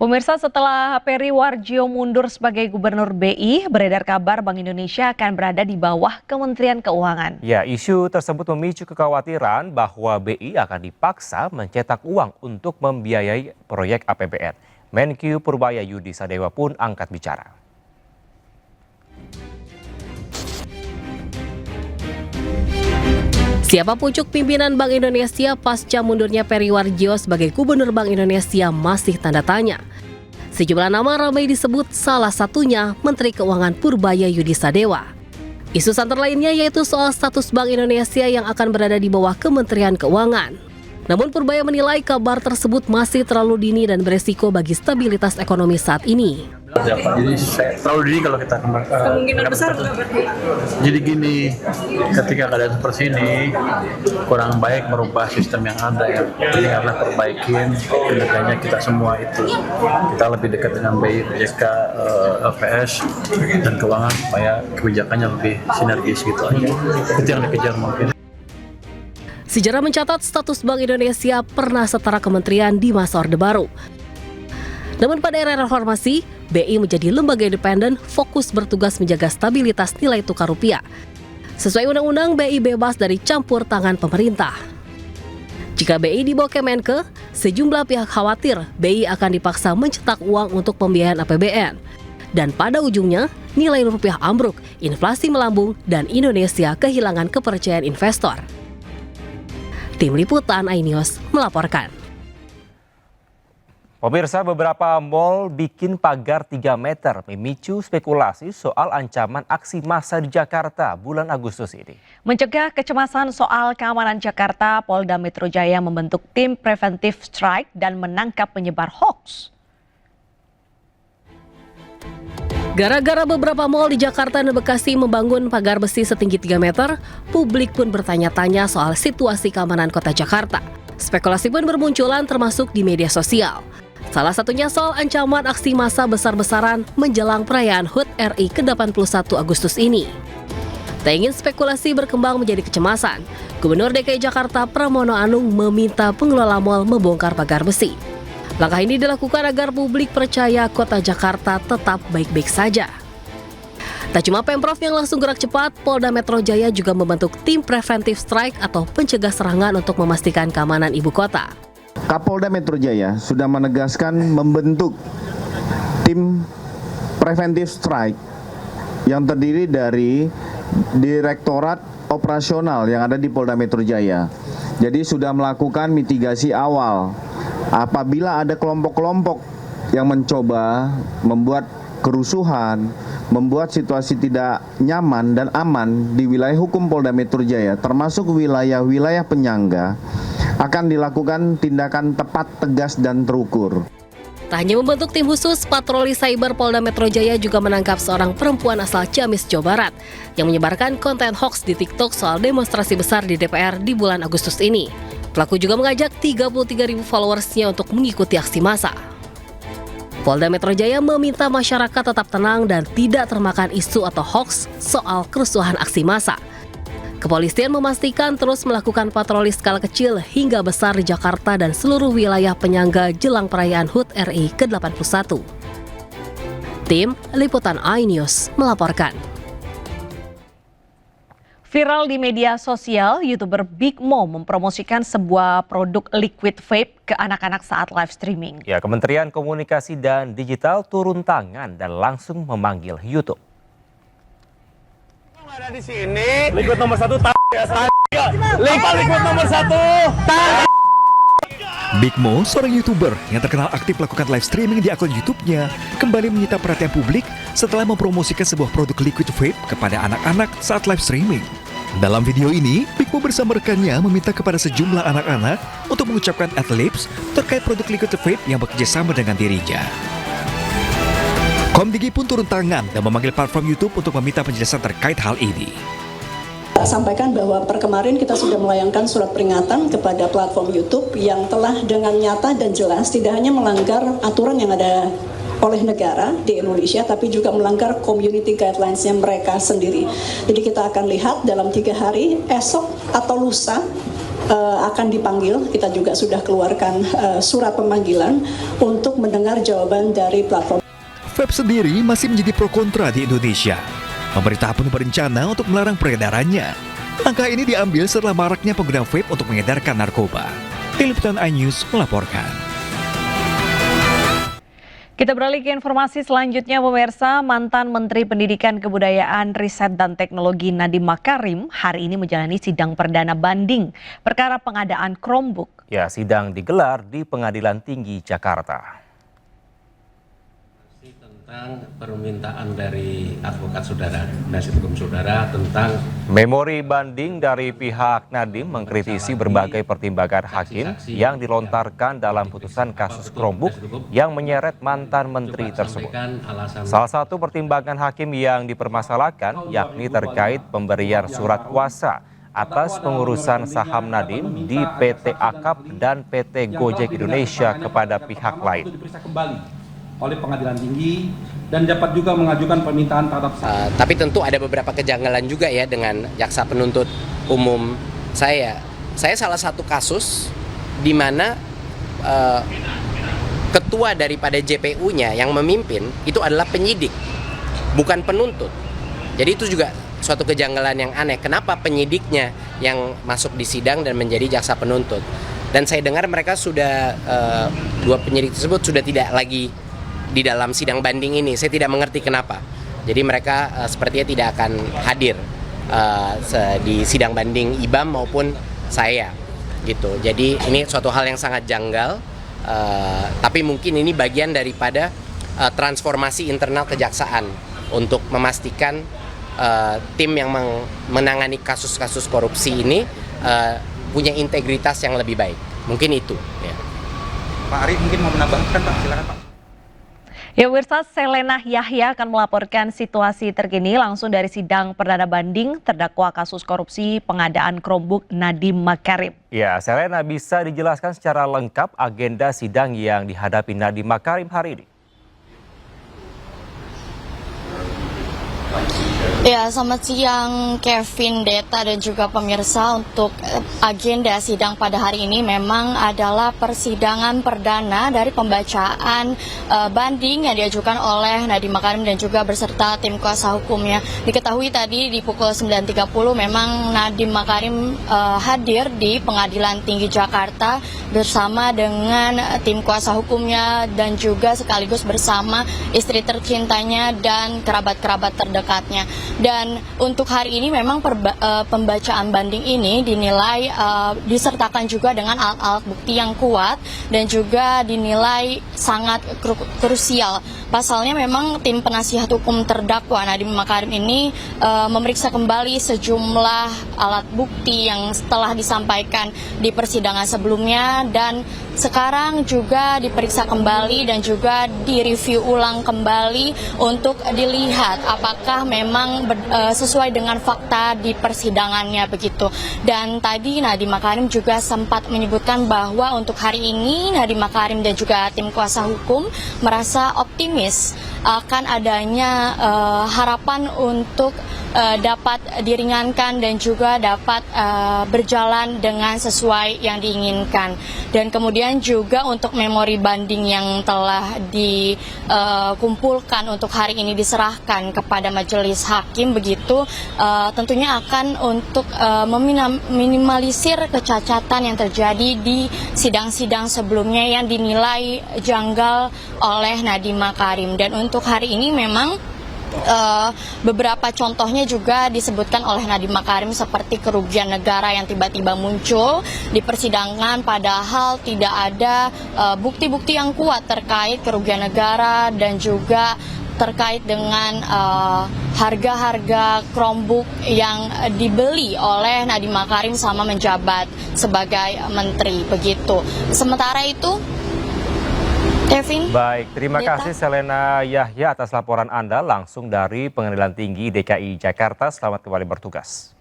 Pemirsa, setelah Peri Warjio mundur sebagai Gubernur BI, beredar kabar Bank Indonesia akan berada di bawah Kementerian Keuangan. Ya, isu tersebut memicu kekhawatiran bahwa BI akan dipaksa mencetak uang untuk membiayai proyek APBN. Menkyu Purbaya Yudi Sadewa pun angkat bicara. Siapa pucuk pimpinan Bank Indonesia pasca mundurnya Peri Warjio sebagai Gubernur Bank Indonesia masih tanda tanya. Sejumlah nama ramai disebut, salah satunya Menteri Keuangan Purbaya Yudi Sadewa. Isu santer lainnya yaitu soal status Bank Indonesia yang akan berada di bawah Kementerian Keuangan. Namun Purbaya menilai kabar tersebut masih terlalu dini dan beresiko bagi stabilitas ekonomi saat ini. Jadi terlalu dini kalau kita kemungkinan besar. Jadi gini, ketika keadaan seperti ini kurang baik merubah sistem yang ada ya. Jadi karena perbaikin kinerjanya kita semua itu. Kita lebih dekat dengan BI, PJK, LPS dan keuangan supaya kebijakannya lebih sinergis gitu aja. Itu yang dikejar mungkin. Sejarah mencatat status Bank Indonesia pernah setara kementerian di masa Orde Baru. Namun pada era reformasi, BI menjadi lembaga independen fokus bertugas menjaga stabilitas nilai tukar rupiah. Sesuai undang-undang, BI bebas dari campur tangan pemerintah. Jika BI dibawa Kemenke, sejumlah pihak khawatir BI akan dipaksa mencetak uang untuk pembiayaan APBN. Dan pada ujungnya, nilai rupiah ambruk, inflasi melambung, dan Indonesia kehilangan kepercayaan investor. Tim Liputan iNews melaporkan. Pemirsa, beberapa mal bikin pagar 3 meter memicu spekulasi soal ancaman aksi massa di Jakarta bulan Agustus ini. Mencegah kecemasan soal keamanan Jakarta, Polda Metro Jaya membentuk tim preventive strike dan menangkap penyebar hoax. Gara-gara beberapa mal di Jakarta dan Bekasi membangun pagar besi setinggi 3 meter, publik pun bertanya-tanya soal situasi keamanan kota Jakarta. Spekulasi pun bermunculan termasuk di media sosial. Salah satunya soal ancaman aksi massa besar-besaran menjelang perayaan HUT RI ke-81 Agustus ini. Tak ingin spekulasi berkembang menjadi kecemasan, Gubernur DKI Jakarta Pramono Anung meminta pengelola mal membongkar pagar besi. Langkah ini dilakukan agar publik percaya kota Jakarta tetap baik-baik saja. Tak cuma Pemprov yang langsung gerak cepat, Polda Metro Jaya juga membentuk tim preventive strike atau pencegah serangan untuk memastikan keamanan ibu kota. Kapolda Metro Jaya sudah menegaskan membentuk tim preventive strike yang terdiri dari Direktorat Operasional yang ada di Polda Metro Jaya. Jadi sudah melakukan mitigasi awal. Apabila ada kelompok-kelompok yang mencoba membuat kerusuhan, membuat situasi tidak nyaman dan aman di wilayah hukum Polda Metro Jaya, termasuk wilayah-wilayah penyangga, akan dilakukan tindakan tepat, tegas, dan terukur. Tak hanya membentuk tim khusus, patroli cyber Polda Metro Jaya juga menangkap seorang perempuan asal Ciamis, Jawa Barat yang menyebarkan konten hoax di TikTok soal demonstrasi besar di DPR di bulan Agustus ini. Pelaku juga mengajak 33.000 followersnya untuk mengikuti aksi massa. Polda Metro Jaya meminta masyarakat tetap tenang dan tidak termakan isu atau hoax soal kerusuhan aksi massa. Kepolisian memastikan terus melakukan patroli skala kecil hingga besar di Jakarta dan seluruh wilayah penyangga jelang perayaan HUT RI ke-81. Tim Liputan iNews melaporkan. Viral di media sosial, YouTuber Big Mo mempromosikan sebuah produk liquid vape ke anak-anak saat live streaming. Ya, Kementerian Komunikasi dan Digital turun tangan dan langsung memanggil YouTube. Ada di sini liquid nomor 1 liquid nomor 1 Big Mo, seorang YouTuber yang terkenal aktif melakukan live streaming di akun YouTube-nya, kembali menyita perhatian publik setelah mempromosikan sebuah produk liquid vape kepada anak-anak saat live streaming. Dalam video ini, Big Mo bersama rekannya meminta kepada sejumlah anak-anak untuk mengucapkan ad-libs terkait produk liquid vape yang bekerjasama dengan dirinya. Komdigi pun turun tangan dan memanggil platform YouTube untuk meminta penjelasan terkait hal ini. Sampaikan bahwa per kemarin kita sudah melayangkan surat peringatan kepada platform YouTube yang telah dengan nyata dan jelas tidak hanya melanggar aturan yang ada oleh negara di Indonesia, tapi juga melanggar community guidelines-nya mereka sendiri. Jadi kita akan lihat dalam 3 hari, esok atau lusa, akan dipanggil. Kita juga sudah keluarkan surat pemanggilan untuk mendengar jawaban dari platform. Vape sendiri masih menjadi pro kontra di Indonesia. Pemerintah pun berencana untuk melarang peredarannya. Langkah ini diambil setelah maraknya pengguna vape untuk mengedarkan narkoba. Tim Liputan iNews melaporkan. Kita beralih ke informasi selanjutnya, pemirsa. Mantan Menteri Pendidikan, Kebudayaan, Riset dan Teknologi Nadiem Makarim hari ini menjalani sidang perdana banding perkara pengadaan Chromebook. Ya, sidang digelar di Pengadilan Tinggi Jakarta. Tentang permintaan dari advokat saudara, penasihat hukum saudara tentang memori banding dari pihak Nadiem mengkritisi berbagai pertimbangan hakim yang dilontarkan dalam putusan kasus Chromebook yang menyeret mantan menteri tersebut. Salah satu pertimbangan hakim yang dipermasalahkan yakni terkait pemberian surat kuasa atas pengurusan saham Nadiem di PT Akap dan PT Gojek Indonesia kepada pihak lain. Oleh Pengadilan Tinggi dan dapat juga mengajukan permintaan terhadap tapi tentu ada beberapa kejanggalan juga ya dengan jaksa penuntut umum saya. Saya salah satu kasus di mana ketua daripada JPU-nya yang memimpin itu adalah penyidik, bukan penuntut. Jadi itu juga suatu kejanggalan yang aneh. Kenapa penyidiknya yang masuk di sidang dan menjadi jaksa penuntut? Dan saya dengar mereka sudah dua penyidik tersebut sudah tidak lagi di dalam sidang banding ini. Saya tidak mengerti kenapa. Jadi mereka sepertinya tidak akan hadir di sidang banding IBAM maupun saya gitu. Jadi ini suatu hal yang sangat janggal, tapi mungkin ini bagian daripada transformasi internal kejaksaan untuk memastikan tim yang menangani kasus-kasus korupsi ini punya integritas yang lebih baik. Mungkin itu ya. Pak Ari mungkin mau menambahkan, Pak, silakan Pak. Ya, pemirsa, Selena Yahya akan melaporkan situasi terkini langsung dari sidang perdana banding terdakwa kasus korupsi pengadaan Chromebook Nadiem Makarim. Ya, Selena, bisa dijelaskan secara lengkap agenda sidang yang dihadapi Nadiem Makarim hari ini? Ya, selamat siang Kevin, Deta, dan juga pemirsa. Untuk agenda sidang pada hari ini memang adalah persidangan perdana dari pembacaan banding yang diajukan oleh Nadiem Makarim dan juga berserta tim kuasa hukumnya. Diketahui tadi di pukul 9.30 memang Nadiem Makarim hadir di Pengadilan Tinggi Jakarta bersama dengan tim kuasa hukumnya dan juga sekaligus bersama istri tercintanya dan kerabat-kerabat terdekatnya. Dan untuk hari ini memang pembacaan banding ini dinilai disertakan juga dengan alat-alat bukti yang kuat dan juga dinilai sangat krusial. Pasalnya memang tim penasihat hukum terdakwa Nadiem Makarim ini memeriksa kembali sejumlah alat bukti yang telah disampaikan di persidangan sebelumnya dan sekarang juga diperiksa kembali dan juga direview ulang kembali untuk dilihat apakah memang sesuai dengan fakta di persidangannya begitu. Dan tadi Nadiem Makarim juga sempat menyebutkan bahwa untuk hari ini Nadiem Makarim dan juga tim kuasa hukum merasa optimis akan adanya harapan untuk dapat diringankan dan juga dapat berjalan dengan sesuai yang diinginkan. Dan kemudian juga untuk memori banding yang telah dikumpulkan untuk hari ini diserahkan kepada majelis hakim begitu, tentunya akan untuk meminimalisir kecacatan yang terjadi di sidang-sidang sebelumnya yang dinilai janggal oleh Nadiem Makarim. Dan untuk hari ini memang beberapa contohnya juga disebutkan oleh Nadiem Makarim seperti kerugian negara yang tiba-tiba muncul di persidangan padahal tidak ada bukti-bukti yang kuat terkait kerugian negara dan juga terkait dengan harga-harga Chromebook yang dibeli oleh Nadiem Makarim selama menjabat sebagai menteri begitu. Sementara itu Kevin. Baik, terima kasih Selena Yahya atas laporan Anda langsung dari Pengadilan Tinggi DKI Jakarta. Selamat kembali bertugas.